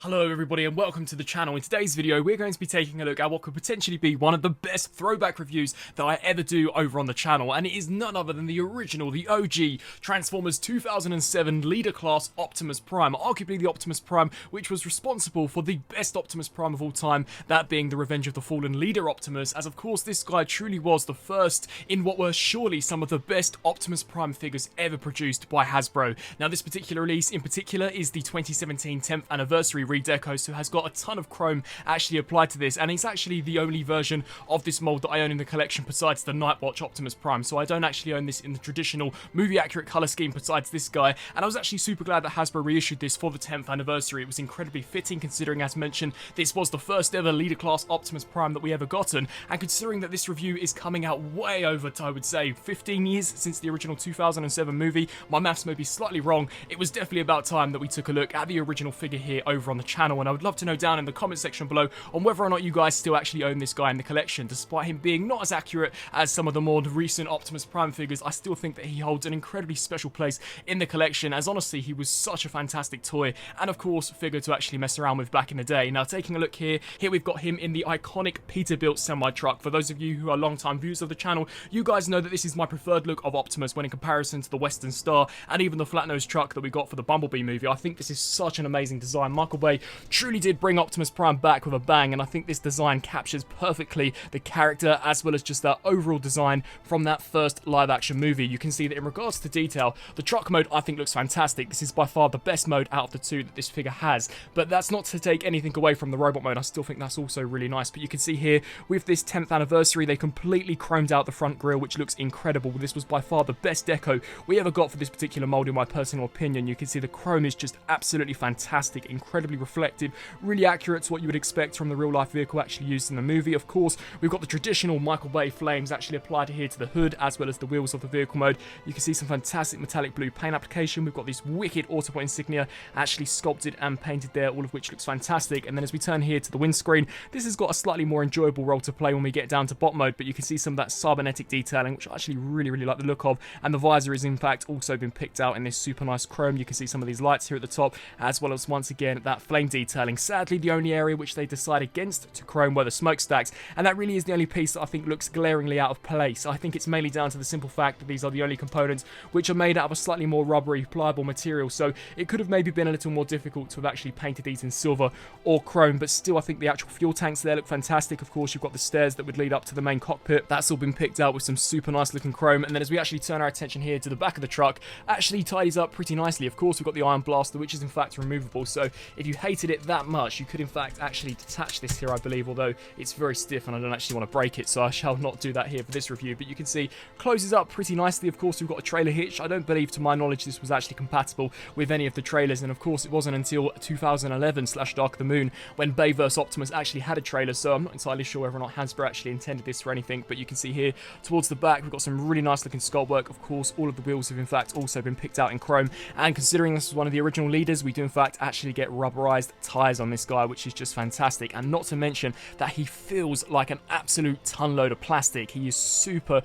Hello everybody and welcome to the channel. In today's video we're going to be taking a look at what could potentially be one of the best throwback reviews that I ever do over on the channel, and it is none other than the original, the OG Transformers 2007 Leader Class Optimus Prime, arguably the Optimus Prime which was responsible for the best Optimus Prime of all time, that being the Revenge of the Fallen Leader Optimus, as of course this guy truly was the first in what were surely some of the best Optimus Prime figures ever produced by Hasbro. Now this particular release in particular is the 2017 10th anniversary redeco, so has got a ton of chrome actually applied to this, and it's actually the only version of this mold that I own in the collection besides the Nightwatch Optimus Prime, so I don't actually own this in the traditional movie accurate colour scheme besides this guy, and I was actually super glad that Hasbro reissued this for the 10th anniversary. It was incredibly fitting considering, as mentioned, this was the first ever Leader Class Optimus Prime that we ever gotten, and considering that this review is coming out way over, I would say, 15 years since the original 2007 movie, my maths may be slightly wrong, it was definitely about time that we took a look at the original figure here over on the channel, and I would love to know down in the comment section below on whether or not you guys still actually own this guy in the collection. Despite him being not as accurate as some of the more recent Optimus Prime figures, I still think that he holds an incredibly special place in the collection, as honestly he was such a fantastic toy and of course figure to actually mess around with back in the day. Now taking a look here we've got him in the iconic Peterbilt semi-truck. For those of you who are long-time viewers of the channel, you guys know that this is my preferred look of Optimus when in comparison to the Western Star and even the flat-nosed truck that we got for the Bumblebee movie. I think this is such an amazing design. Michael Bay truly did bring Optimus Prime back with a bang, and I think this design captures perfectly the character as well as just that overall design from that first live action movie. You can see that in regards to detail, the truck mode I think looks fantastic. This is by far the best mode out of the two that this figure has, but that's not to take anything away from the robot mode. I still think that's also really nice, but you can see here with this 10th anniversary they completely chromed out the front grille, which looks incredible. This was by far the best deco we ever got for this particular mold in my personal opinion. You can see the chrome is just absolutely fantastic, incredibly reflective, really accurate to what you would expect from the real life vehicle actually used in the movie. Of course, we've got the traditional Michael Bay flames actually applied here to the hood as well as the wheels of the vehicle mode. You can see some fantastic metallic blue paint application. We've got this wicked Autobot insignia actually sculpted and painted there, all of which looks fantastic. And then as we turn here to the windscreen, this has got a slightly more enjoyable role to play when we get down to bot mode, but you can see some of that cybernetic detailing, which I actually really like the look of, and the visor is in fact also been picked out in this super nice chrome. You can see some of these lights here at the top, as well as once again that flame detailing. Sadly, the only area which they decide against to chrome were the smokestacks, and that really is the only piece that I think looks glaringly out of place. I think it's mainly down to the simple fact that these are the only components which are made out of a slightly more rubbery, pliable material, so it could have maybe been a little more difficult to have actually painted these in silver or chrome, but still I think the actual fuel tanks there look fantastic. Of course, you've got the stairs that would lead up to the main cockpit. That's all been picked out with some super nice looking chrome, and then as we actually turn our attention here to the back of the truck, actually tidies up pretty nicely. Of course, we've got the iron blaster, which is in fact removable, so if you hated it that much, you could in fact actually detach this here, I believe, although it's very stiff and I don't actually want to break it, so I shall not do that here for this review. But you can see closes up pretty nicely. Of course, we've got a trailer hitch. I don't believe, to my knowledge, this was actually compatible with any of the trailers, and of course it wasn't until 2011/Dark of the Moon when BAYVERSE Optimus actually had a trailer, so I'm not entirely sure whether or not Hasbro actually intended this for anything. But you can see here towards the back we've got some really nice looking sculpt work. Of course, all of the wheels have in fact also been picked out in chrome, and considering this is one of the original leaders, we do in fact actually get rubberized tires on this guy, which is just fantastic, and not to mention that he feels like an absolute ton load of plastic. He is super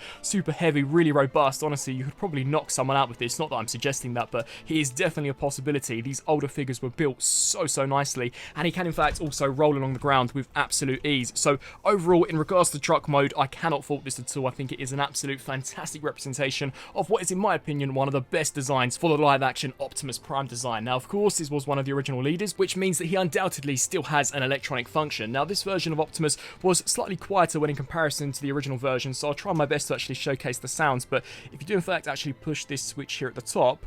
heavy, really robust. Honestly, you could probably knock someone out with this. Not that I'm suggesting that, but he is definitely a possibility. These older figures were built so nicely, and he can in fact also roll along the ground with absolute ease. So overall, in regards to truck mode, I cannot fault this at all. I think it is an absolute fantastic representation of what is, in my opinion, one of the best designs for the live action Optimus Prime design. Now of course this was one of the original leaders, which means that he undoubtedly still has an electronic function. Now this version of Optimus was slightly quieter when in comparison to the original version, so I'll try my best to actually showcase the sounds, but if you do in fact actually push this switch here at the top,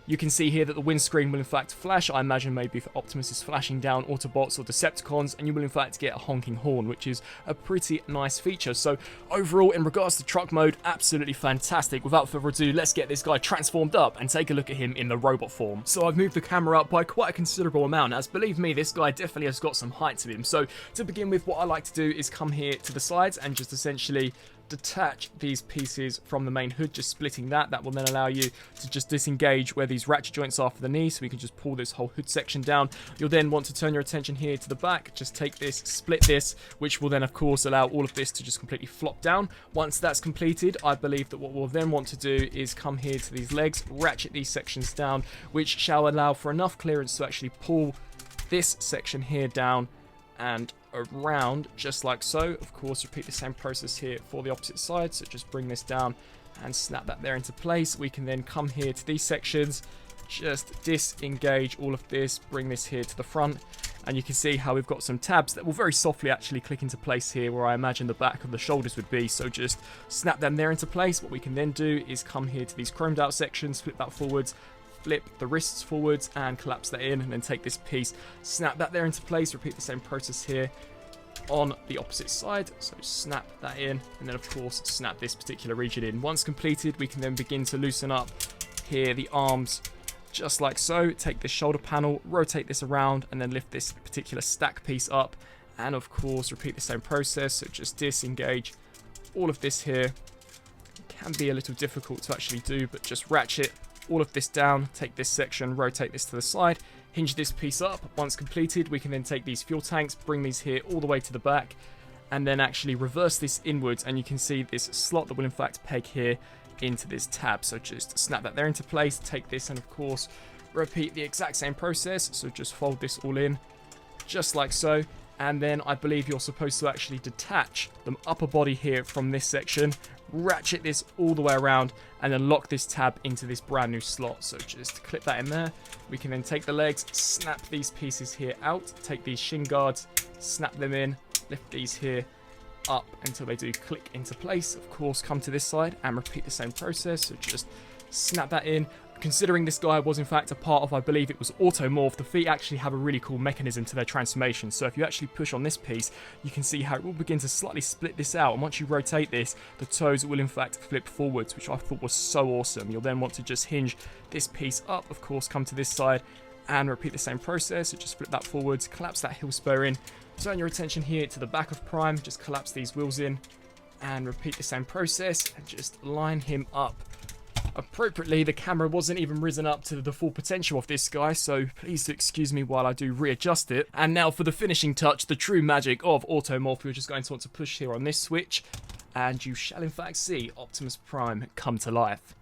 you can see here that the windscreen will in fact flash. I imagine maybe if Optimus is flashing down Autobots or Decepticons, and you will in fact get a honking horn, which is a pretty nice feature. So overall, in regards to truck mode, absolutely fantastic. Without further ado, let's get this guy transformed up and take a look at him in the robot form. So I've moved the camera up by quite a considerable amount, as believe me, this guy definitely has got some height to him. So to begin with, what I like to do is come here to the sides and just essentially detach these pieces from the main hood, just splitting that. That will then allow you to just disengage where these ratchet joints are for the knee, so we can just pull this whole hood section down. You'll then want to turn your attention here to the back, just take this, split this, which will then of course allow all of this to just completely flop down. Once that's completed, I believe that what we'll then want to do is come here to these legs, ratchet these sections down, which shall allow for enough clearance to actually pull this section here down and around, just like so. Of course, repeat the same process here for the opposite side, so just bring this down and snap that there into place. We can then come here to these sections, just disengage all of this, bring this here to the front, and you can see how we've got some tabs that will very softly actually click into place here where I imagine the back of the shoulders would be, so just snap them there into place. What we can then do is come here to these chromed out sections, flip that forwards, flip the wrists forwards and collapse that in, and then take this piece, snap that there into place, repeat the same process here on the opposite side, so snap that in, and then of course snap this particular region in. Once completed, we can then begin to loosen up here the arms, just like so. Take this shoulder panel, rotate this around, and then lift this particular stack piece up, and of course repeat the same process, so just disengage all of this here. It can be a little difficult to actually do, but just ratchet all of this down, take this section, rotate this to the side, hinge this piece up. Once completed, we can then take these fuel tanks, bring these here all the way to the back, and then actually reverse this inwards, and you can see this slot that will in fact peg here into this tab. So just snap that there into place, take this, and of course repeat the exact same process, so just fold this all in, just like so. And then I believe you're supposed to actually detach the upper body here from this section, ratchet this all the way around, and then lock this tab into this brand new slot. So just clip that in there. We can then take the legs, snap these pieces here out, take these shin guards, snap them in, lift these here up until they do click into place. Of course, come to this side and repeat the same process, so just snap that in. Considering this guy was in fact a part of, I believe it was Automorph, the feet actually have a really cool mechanism to their transformation. So if you actually push on this piece, you can see how it will begin to slightly split this out. And once you rotate this, the toes will in fact flip forwards, which I thought was so awesome. You'll then want to just hinge this piece up, of course, come to this side and repeat the same process. So just flip that forwards, collapse that heel spur in, turn your attention here to the back of Prime, just collapse these wheels in and repeat the same process and just line him up appropriately. The camera wasn't even risen up to the full potential of this guy, so please do excuse me while I do readjust it. And now for the finishing touch, the true magic of Automorph. You're just going to want to push here on this switch, and you shall in fact see Optimus Prime come to life.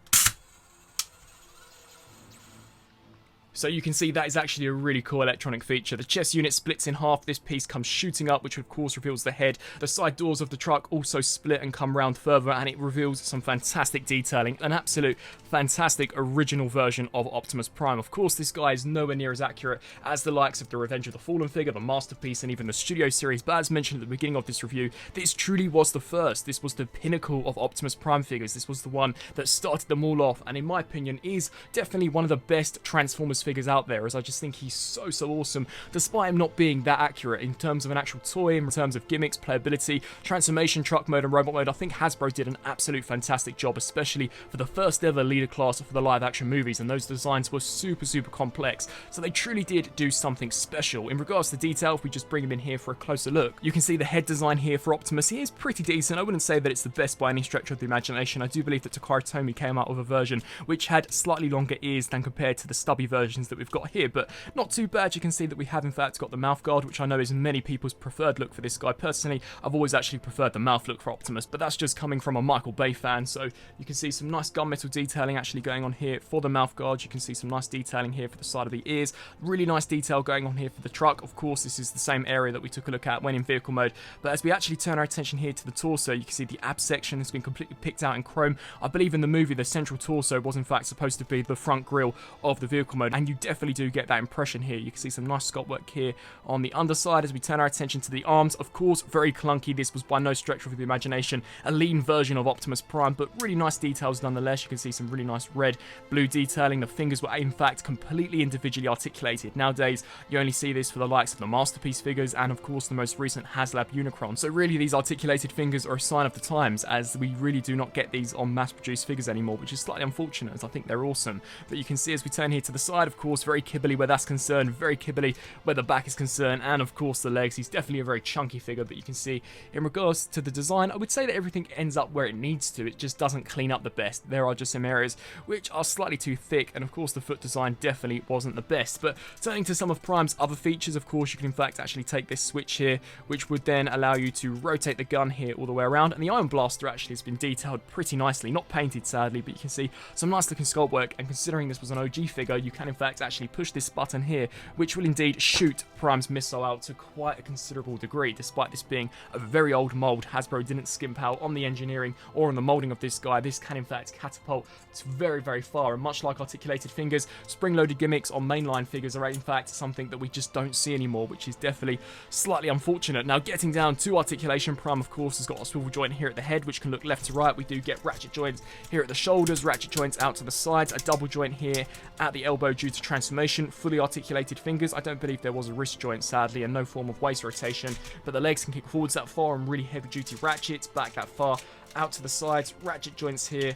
So you can see that is actually a really cool electronic feature. The chest unit splits in half, this piece comes shooting up, which of course reveals the head. The side doors of the truck also split and come round further, and it reveals some fantastic detailing. An absolute fantastic original version of Optimus Prime. Of course, this guy is nowhere near as accurate as the likes of the Revenge of the Fallen figure, the Masterpiece, and even the Studio series, but as mentioned at the beginning of this review, this truly was the first. This was the pinnacle of Optimus Prime figures. This was the one that started them all off, and in my opinion is definitely one of the best Transformers figures out there, as I just think he's so awesome, despite him not being that accurate in terms of an actual toy, in terms of gimmicks, playability, transformation, truck mode, and robot mode. I think Hasbro did an absolute fantastic job, especially for the first ever leader class for the live action movies, and those designs were super complex, so they truly did do something special. In regards to detail, if we just bring him in here for a closer look, you can see the head design here for Optimus. He is pretty decent. I wouldn't say that it's the best by any stretch of the imagination. I do believe that Takara Tomy came out with a version which had slightly longer ears than compared to the stubby versions that we've got here, but not too bad. You can see that we have in fact got the mouth guard, which I know is many people's preferred look for this guy. Personally, I've always actually preferred the mouth look for Optimus, but that's just coming from a Michael Bay fan. So you can see some nice gunmetal detailing actually going on here for the mouth guard. You can see some nice detailing here for the side of the ears. Really nice detail going on here for the truck. Of course, this is the same area that we took a look at when in vehicle mode, but as we actually turn our attention here to the torso, you can see the ab section has been completely picked out in chrome. I believe in the movie the central torso was in fact supposed to be the front grille of the vehicle mode, and you definitely do get that impression here. You can see some nice sculpt work here on the underside. As we turn our attention to the arms, of course, very clunky. This was by no stretch of the imagination a lean version of Optimus Prime, but really nice details nonetheless. You can see some really nice red, blue detailing. The fingers were in fact completely individually articulated. Nowadays, you only see this for the likes of the Masterpiece figures and of course the most recent HasLab Unicron. So really these articulated fingers are a sign of the times, as we really do not get these on mass-produced figures anymore, which is slightly unfortunate, as I think they're awesome. But you can see as we turn here to the side, of course, very kibbly where that's concerned, very kibbly where the back is concerned, and of course the legs. He's definitely a very chunky figure, but you can see in regards to the design, I would say that everything ends up where it needs to. It just doesn't clean up the best. There are just some areas which are slightly too thick, and of course the foot design definitely wasn't the best. But turning to some of Prime's other features, of course, you can in fact actually take this switch here, which would then allow you to rotate the gun here all the way around, and the Iron Blaster actually has been detailed pretty nicely, not painted sadly, but you can see some nice looking sculpt work, and considering this was an OG figure, you can in fact actually push this button here, which will indeed shoot Prime's missile out to quite a considerable degree. Despite this being a very old mold, Hasbro didn't skimp out on the engineering or on the molding of this guy. This can in fact catapult very, very far, and much like articulated fingers, spring-loaded gimmicks on mainline figures are in fact something that we just don't see anymore, which is definitely slightly unfortunate. Now, getting down to articulation, Prime of course has got a swivel joint here at the head, which can look left to right. We do get ratchet joints here at the shoulders, ratchet joints out to the sides, a double joint here at the elbow due to transformation, fully articulated fingers. I don't believe there was a wrist joint sadly, and no form of waist rotation, but the legs can kick forwards that far, and really heavy duty ratchets back that far out to the sides, ratchet joints here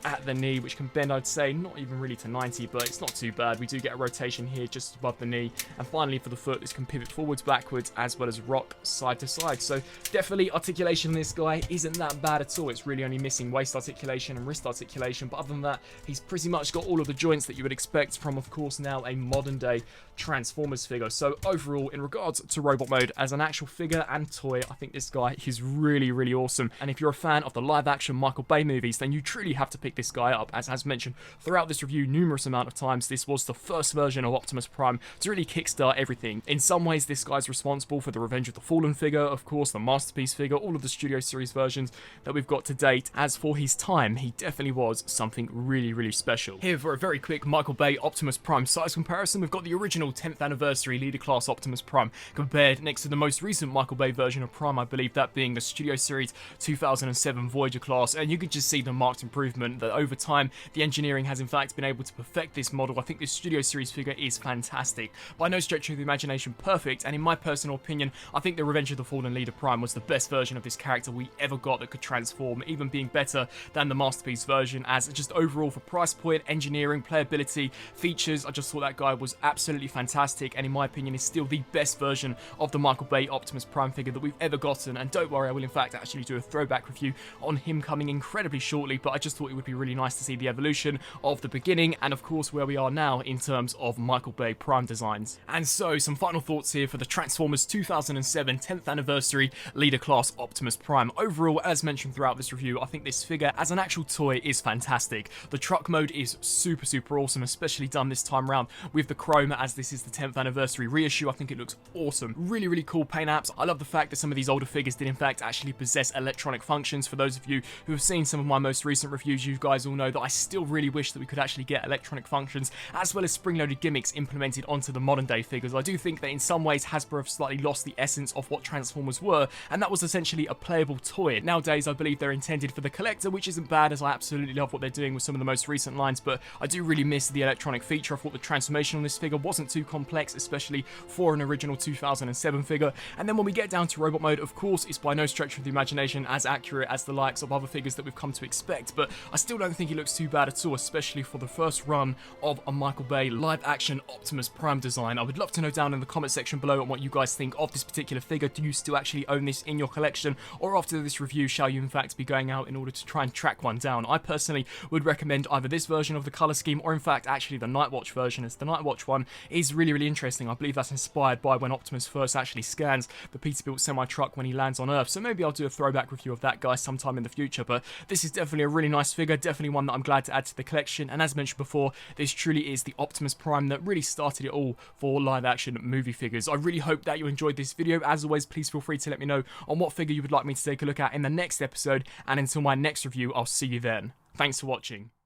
at the knee, which can bend, I'd say, not even really to 90, but it's not too bad. We do get a rotation here just above the knee, and finally for the foot, this can pivot forwards, backwards, as well as rock side to side. So definitely articulation in this guy isn't that bad at all. It's really only missing waist articulation and wrist articulation, but other than that, he's pretty much got all of the joints that you would expect from, of course, now a modern day Transformers figure. So overall, in regards to robot mode as an actual figure and toy, I think this guy is really, really awesome. And if you're a fan of the live action Michael Bay movies, then you truly have to pick this guy up. As mentioned throughout this review numerous amount of times, this was the first version of Optimus Prime to really kickstart everything. In some ways, this guy's responsible for the Revenge of the Fallen figure, of course, the Masterpiece figure, all of the Studio Series versions that we've got to date. As for his time, he definitely was something really, really special. Here for a very quick Michael Bay Optimus Prime size comparison, we've got the original 10th anniversary leader class Optimus Prime compared next to the most recent Michael Bay version of Prime, I believe that being the Studio Series 2007 Voyager class, and you could just see the marked improvement that over time the engineering has in fact been able to perfect this model. I think this Studio Series figure is fantastic, by no stretch of the imagination perfect, and in my personal opinion, I think the Revenge of the Fallen leader Prime was the best version of this character we ever got that could transform, even being better than the Masterpiece version. As just overall for price point, engineering, playability, features, I just thought that guy was absolutely fantastic, and in my opinion is still the best version of the Michael Bay Optimus Prime figure that we've ever gotten. And don't worry, I will in fact actually do a throwback review on him coming incredibly shortly, but I just thought it would be really nice to see the evolution of the beginning and of course where we are now in terms of Michael Bay Prime designs. And so some final thoughts here for the Transformers 2007 10th anniversary leader class Optimus Prime. Overall, as mentioned throughout this review, I think this figure as an actual toy is fantastic. The truck mode is super awesome, especially done this time around with the chrome, as this is the 10th anniversary reissue. I think it looks awesome. Really cool paint apps. I love the fact that some of these older figures did in fact actually possess electronic functions. For those of you who have seen some of my most recent reviews, you guys all know that I still really wish that we could actually get electronic functions as well as spring-loaded gimmicks implemented onto the modern day figures. I do think that in some ways Hasbro have slightly lost the essence of what Transformers were, and that was essentially a playable toy. Nowadays I believe they're intended for the collector, which isn't bad, as I absolutely love what they're doing with some of the most recent lines, but I do really miss the electronic feature. I thought the transformation on this figure wasn't too complex, especially for an original 2007 figure. And then when we get down to robot mode, of course, it's by no stretch of the imagination as accurate as the likes of other figures that we've come to expect, but I still don't think it looks too bad at all, especially for the first run of a Michael Bay live action Optimus Prime design. I would love to know down in the comment section below on what you guys think of this particular figure. Do you still actually own this in your collection, or after this review shall you in fact be going out in order to try and track one down? I personally would recommend either this version of the colour scheme or in fact actually the Nightwatch version, as the Nightwatch one is really interesting. I believe that's inspired by when Optimus first actually scans the Peterbilt semi-truck when he lands on Earth, so maybe I'll do a throwback review of that guy sometime in the future. But this is definitely a really nice figure, definitely one that I'm glad to add to the collection, and as mentioned before, this truly is the Optimus Prime that really started it all for live action movie figures. I really hope that you enjoyed this video. As always, please feel free to let me know on what figure you would like me to take a look at in the next episode, and until my next review, I'll see you then. Thanks for watching.